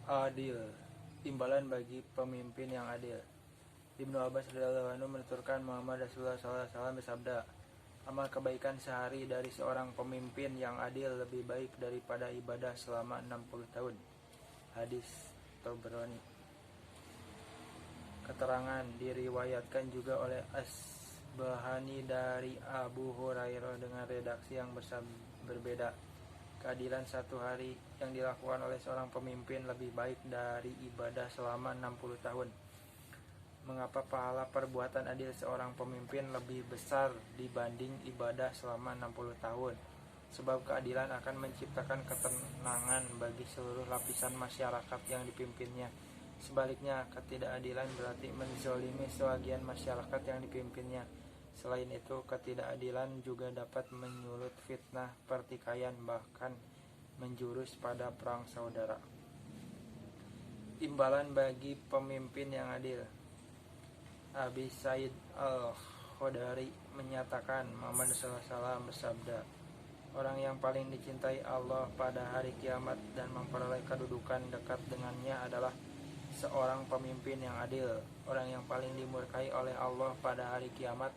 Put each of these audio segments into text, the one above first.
Adil, imbalan bagi pemimpin yang adil. Ibnu Abbas radhiyallahu anhu menuturkan Muhammad Rasulullah SAW bersabda, amal kebaikan sehari dari seorang pemimpin yang adil lebih baik daripada ibadah selama 60 tahun. Hadis Tabrani. Keterangan diriwayatkan juga oleh Asbahani dari Abu Hurairah dengan redaksi yang berbeda. Keadilan satu hari yang dilakukan oleh seorang pemimpin lebih baik dari ibadah selama 60 tahun. Mengapa pahala perbuatan adil seorang pemimpin lebih besar dibanding ibadah selama 60 tahun? Sebab keadilan akan menciptakan ketenangan bagi seluruh lapisan masyarakat yang dipimpinnya. Sebaliknya, ketidakadilan berarti menzolimi sebagian masyarakat yang dipimpinnya. Selain itu, ketidakadilan juga dapat menyulut fitnah, pertikaian, bahkan menjurus pada perang saudara. Imbalan bagi pemimpin yang adil. Abi Said Al-Khudari menyatakan Muhammad SAW bersabda, orang yang paling dicintai Allah pada hari kiamat dan memperoleh kedudukan dekat dengannya adalah seorang pemimpin yang adil. Orang yang paling dimurkai oleh Allah pada hari kiamat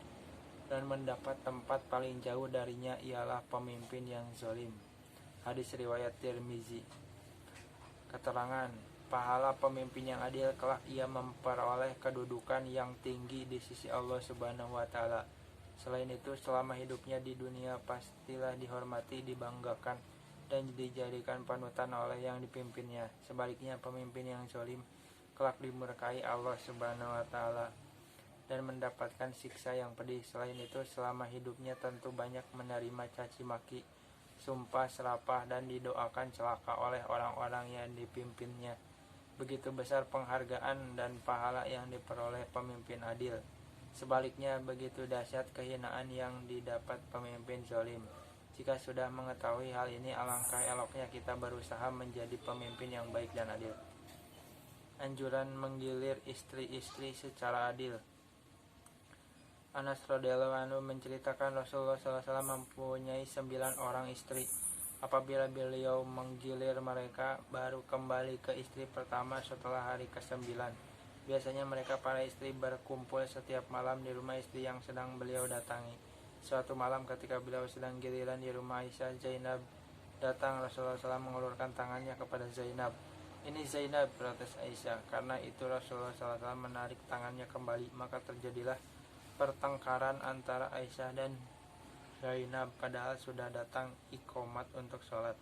dan mendapat tempat paling jauh darinya ialah pemimpin yang zalim. Hadis riwayat Tirmizi. Keterangan, pahala pemimpin yang adil kelak ia memperoleh kedudukan yang tinggi di sisi Allah Subhanahu wa taala. Selain itu, selama hidupnya di dunia pastilah dihormati, dibanggakan dan dijadikan panutan oleh yang dipimpinnya. Sebaliknya, pemimpin yang zalim kelak dimurkai Allah Subhanahu wa taala dan mendapatkan siksa yang pedih. Selain itu, selama hidupnya tentu banyak menerima caci maki, sumpah serapah, dan didoakan celaka oleh orang-orang yang dipimpinnya. Begitu besar penghargaan dan pahala yang diperoleh pemimpin adil. Sebaliknya, begitu dahsyat kehinaan yang didapat pemimpin zalim. Jika sudah mengetahui hal ini, alangkah eloknya kita berusaha menjadi pemimpin yang baik dan adil. Anjuran menggilir istri-istri secara adil. Anas radhiyallahu anhu menceritakan Rasulullah SAW mempunyai 9 orang istri. Apabila beliau menggilir mereka, baru kembali ke istri pertama setelah hari ke-9. Biasanya mereka para istri berkumpul setiap malam di rumah istri yang sedang beliau datangi. Suatu malam ketika beliau sedang giliran di rumah Aisyah, Zainab datang. Rasulullah SAW mengulurkan tangannya kepada Zainab. Ini Zainab, protes Aisyah. Karena itu Rasulullah SAW menarik tangannya kembali. Maka terjadilah pertengkaran antara Aisyah dan Zainab, padahal sudah datang iqomat untuk sholat.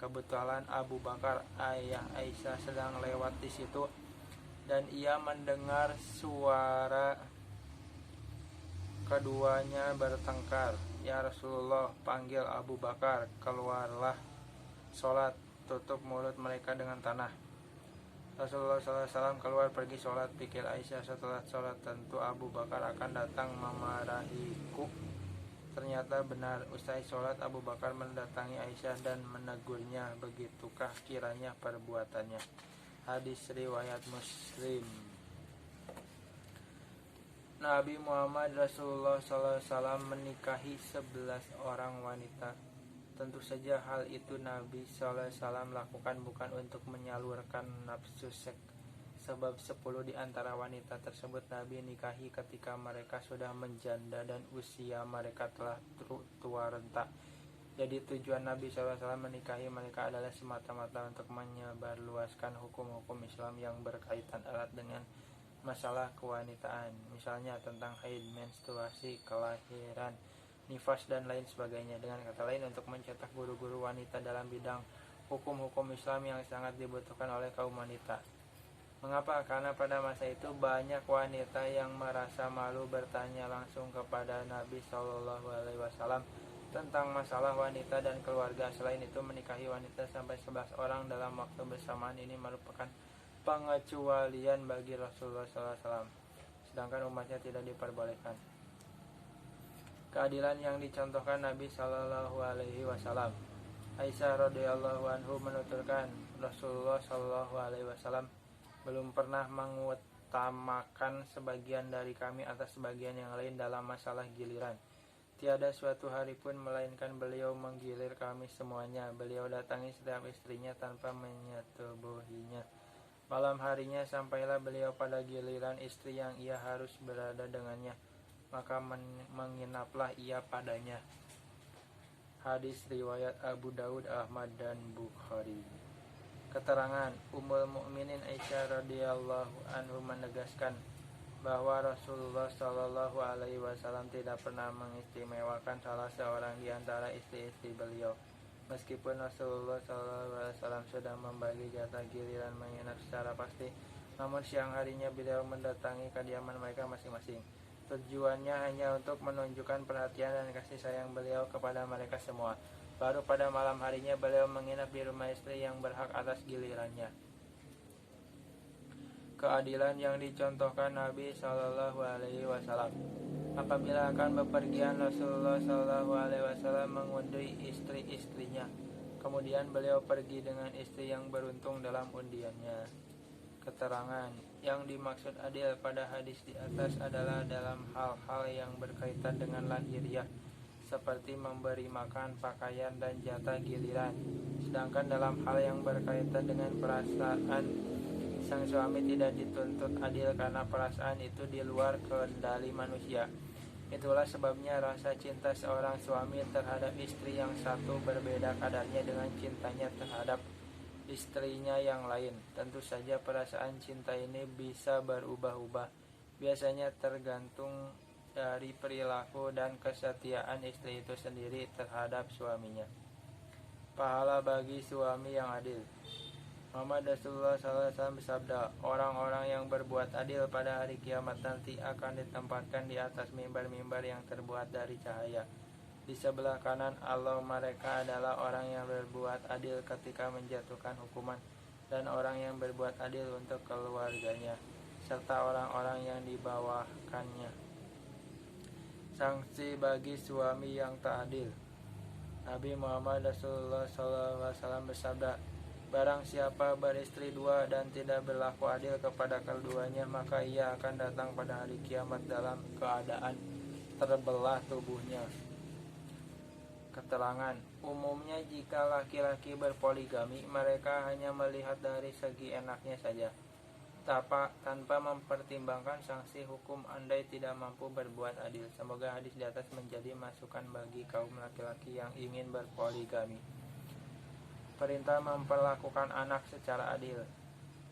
Kebetulan Abu Bakar, ayah Aisyah, sedang lewat di situ dan ia mendengar suara keduanya bertengkar. Ya Rasulullah, panggil Abu Bakar, keluarlah sholat, tutup mulut mereka dengan tanah. Rasulullah SAW keluar pergi sholat. Pikir Aisyah, setelah sholat tentu Abu Bakar akan datang memarahiku. Ternyata benar, usai sholat Abu Bakar mendatangi Aisyah dan menegurnya. Begitukah kiranya perbuatannya? Hadis riwayat Muslim. Nabi Muhammad Rasulullah SAW menikahi 11 orang wanita. Tentu saja hal itu Nabi SAW lakukan bukan untuk menyalurkan nafsu seks. Sebab 10 di antara wanita tersebut Nabi nikahi ketika mereka sudah menjanda dan usia mereka telah tua renta. Jadi tujuan Nabi SAW menikahi mereka adalah semata-mata untuk menyebarluaskan hukum-hukum Islam yang berkaitan erat dengan masalah kewanitaan. Misalnya tentang haid, menstruasi, kelahiran, nifas, dan lain sebagainya. Dengan kata lain, untuk mencetak guru-guru wanita dalam bidang hukum-hukum Islam yang sangat dibutuhkan oleh kaum wanita. Mengapa? Karena pada masa itu banyak wanita yang merasa malu bertanya langsung kepada Nabi SAW tentang masalah wanita dan keluarga. Selain itu, menikahi wanita sampai 11 orang dalam waktu bersamaan ini merupakan pengecualian bagi Rasulullah SAW, sedangkan umatnya tidak diperbolehkan. Keadilan yang dicontohkan Nabi SAW. Aisyah radhiyallahu anhu menuturkan Rasulullah SAW belum pernah mengutamakan sebagian dari kami atas sebagian yang lain dalam masalah giliran. Tiada suatu hari pun melainkan beliau menggilir kami semuanya. Beliau datangi setiap istrinya tanpa menyetubuhinya. Malam harinya sampailah beliau pada giliran istri yang ia harus berada dengannya, maka menginaplah ia padanya. Hadis riwayat Abu Daud, Ahmad, dan Bukhari. Keterangan Ummul Mukminin Aisyah radhiyallahu anhu menegaskan bahwa Rasulullah Shallallahu Alaihi Wasallam tidak pernah mengistimewakan salah seorang di antara istri-istri beliau. Meskipun Rasulullah Shallallahu Alaihi Wasallam sudah membagi jatah giliran menginap secara pasti, namun siang harinya beliau mendatangi kediaman mereka masing-masing. Tujuannya hanya untuk menunjukkan perhatian dan kasih sayang beliau kepada mereka semua. Baru pada malam harinya beliau menginap di rumah istri yang berhak atas gilirannya. Keadilan yang dicontohkan Nabi Shallallahu Alaihi Wasallam. Apabila akan bepergian, Rasulullah Shallallahu Alaihi Wasallam mengundi istri-istrinya. Kemudian beliau pergi dengan istri yang beruntung dalam undiannya. Keterangan yang dimaksud adil pada hadis di atas adalah dalam hal-hal yang berkaitan dengan lahiriah, seperti memberi makan, pakaian, dan jatah giliran. Sedangkan dalam hal yang berkaitan dengan perasaan, sang suami tidak dituntut adil karena perasaan itu di luar kendali manusia. Itulah sebabnya rasa cinta seorang suami terhadap istri yang satu berbeda kadarnya dengan cintanya terhadap istrinya yang lain. Tentu saja perasaan cinta ini bisa berubah-ubah, biasanya tergantung dari perilaku dan kesetiaan istri itu sendiri terhadap suaminya. Pahala bagi suami yang adil. Muhammad Rasulullah SAW bersabda, orang-orang yang berbuat adil pada hari kiamat nanti akan ditempatkan di atas mimbar-mimbar yang terbuat dari cahaya. Di sebelah kanan Allah mereka adalah orang yang berbuat adil ketika menjatuhkan hukuman, dan orang yang berbuat adil untuk keluarganya, serta orang-orang yang di bawahkannya. Sanksi bagi suami yang tak adil. Nabi Muhammad Rasulullah SAW bersabda, barang siapa beristri dua dan tidak berlaku adil kepada keduanya, maka ia akan datang pada hari kiamat dalam keadaan terbelah tubuhnya. Keterangan, umumnya jika laki-laki berpoligami, mereka hanya melihat dari segi enaknya saja, tanpa mempertimbangkan sanksi hukum andai tidak mampu berbuat adil. Semoga hadis di atas menjadi masukan bagi kaum laki-laki yang ingin berpoligami. Perintah memperlakukan anak secara adil.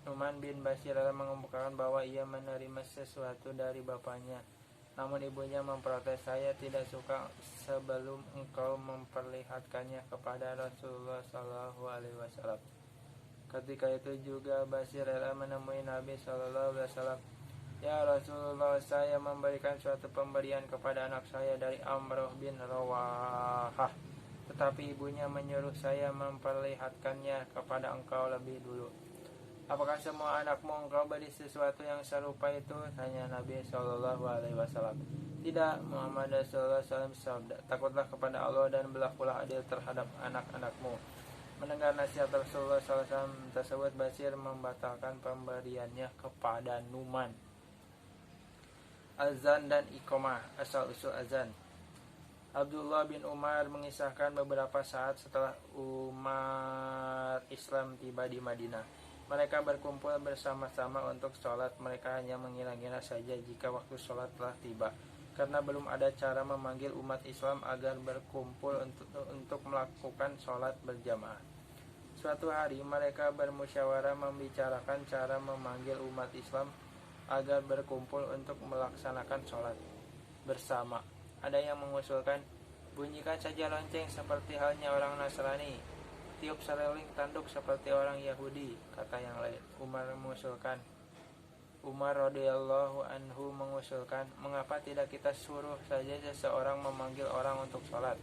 Nu'man bin Bashir mengemukakan bahwa ia menerima sesuatu dari bapaknya, namun ibunya memprotes, saya tidak suka sebelum engkau memperlihatkannya kepada Rasulullah Shallallahu Alaihi Wasallam. Ketika itu juga Bashir menemui Nabi Shallallahu Alaihi Wasallam. Ya Rasulullah, saya memberikan suatu pemberian kepada anak saya dari Amr bin Rawahah, tetapi ibunya menyuruh saya memperlihatkannya kepada engkau lebih dulu. Apakah semua anakmu engkau beri sesuatu yang serupa itu? Tanya Nabi Shallallahu Alaihi Wasallam. Tidak. Muhammad Sallallahu Alaihi Wasallam bersabda, takutlah kepada Allah dan berlakulah adil terhadap anak-anakmu. Mendengar nasihat Rasulullah Sallallahu Alaihi Wasallam tersebut, Bashir membatalkan pemberiannya kepada Nu'man. Azan dan Iqamah. Asal usul azan. Abdullah bin Umar mengisahkan beberapa saat setelah umat Islam tiba di Madinah, mereka berkumpul bersama-sama untuk sholat. Mereka hanya mengira-ngira saja jika waktu sholat telah tiba, karena belum ada cara memanggil umat Islam agar berkumpul untuk melakukan sholat berjamaah. Suatu hari mereka bermusyawarah membicarakan cara memanggil umat Islam agar berkumpul untuk melaksanakan sholat bersama. Ada yang mengusulkan, bunyikan saja lonceng seperti halnya orang Nasrani, tiup seruling tanduk seperti orang Yahudi, kata yang lain. Umar radhiyallahu anhu mengusulkan, mengapa tidak kita suruh saja seseorang memanggil orang untuk sholat?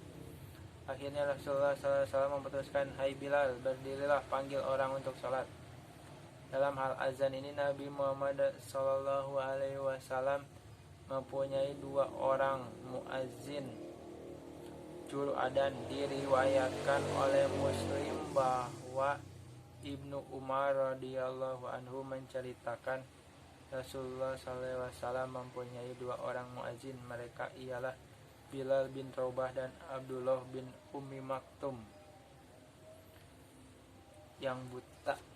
Akhirnya Rasulullah SAW memutuskan, hai Bilal, berdirilah, panggil orang untuk sholat. Dalam hal azan ini Nabi Muhammad SAW mempunyai 2 orang muazzin juru adan. Diriwayatkan oleh Muslim bahwa Ibnu Umar radhiyallahu anhu menceritakan Rasulullah SAW mempunyai 2 orang muazzin. Mereka ialah Bilal bin Rabah dan Abdullah bin Ummi Maktum yang buta.